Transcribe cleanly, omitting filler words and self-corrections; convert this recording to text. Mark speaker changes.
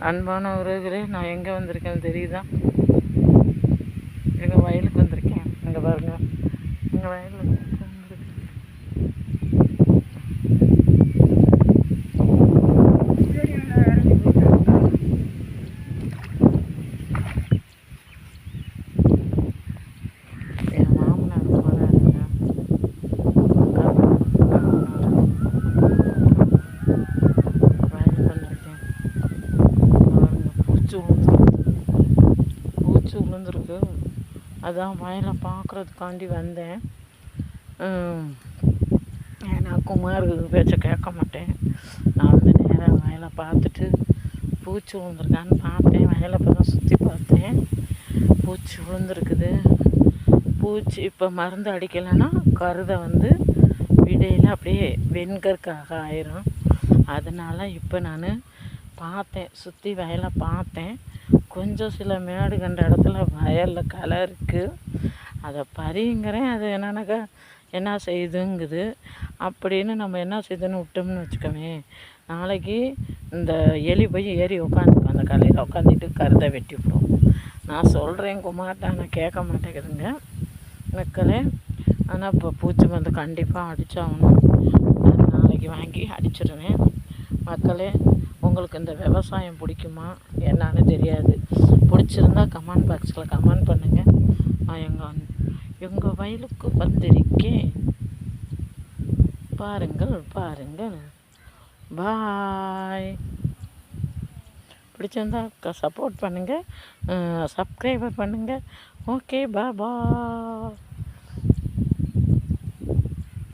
Speaker 1: அன்பான உறவுகளே, நான் எங்கே வந்திருக்கேன்னு தெரியுதா? எங்கள் வயலுக்கு வந்திருக்கேன். இங்கே பாருங்கள், எங்கள் வயலில் என் மாமனார் போகிறாருங்க. வயலுக்கு வந்திருக்கேன். பூச்சி விழுந்துருக்கு. அதான் வயலை பார்க்குறதுக்காண்டி வந்தேன். ஏன்னா குமார் பேச்சை கேட்க மாட்டேன். நான் வந்து நேராக வயலை பார்த்துட்டு பூச்சி விழுந்துருக்கான்னு பார்த்தேன். வயலை இப்போ தான் சுற்றி பார்த்தேன். பூச்சி விழுந்துருக்குது. பூச்சி இப்போ மருந்து அடிக்கலைன்னா கருதை வந்து விடையில் அப்படியே வெண்கற்காக ஆயிரும். அதனால் இப்போ நான் பார்த்தேன், சுற்றி வயலை பார்த்தேன். கொஞ்சம் சில மேடு கண்ட இடத்துல வயலில் களை இருக்குது. அதை பறிங்கிறேன். அது என்னன்னாக்கா என்ன செய்யுதுங்குது. அப்படின்னு நம்ம என்ன செய்யுதுன்னு விட்டோம்னு வச்சுக்கோமே, நாளைக்கு இந்த எலி போய் ஏறி உட்காந்துக்கும். அந்த கலையில் உட்காந்துட்டு கருதை வெட்டி விடும். நான் சொல்கிறேன் குமார்ட்ட, ஆனால் கேட்க மாட்டேங்குதுங்க மக்களே. ஆனால் இப்போ பூச்சி மருந்து கண்டிப்பாக அடித்தாகணும். நான் நாளைக்கு வாங்கி அடிச்சிடுவேன் மக்களே. உங்களுக்கு இந்த விவசாயம் பிடிக்குமா என்னான்னு தெரியாது. பிடிச்சிருந்தா கமெண்ட் பாக்ஸில் கமெண்ட் பண்ணுங்கள். நான் எங்கள் வயலுக்கு வந்திருக்கேன். பாருங்கள். பாய். பிடிச்சிருந்தா சப்போர்ட் பண்ணுங்கள், சப்ஸ்கிரைபர் பண்ணுங்கள். ஓகே, பாய்.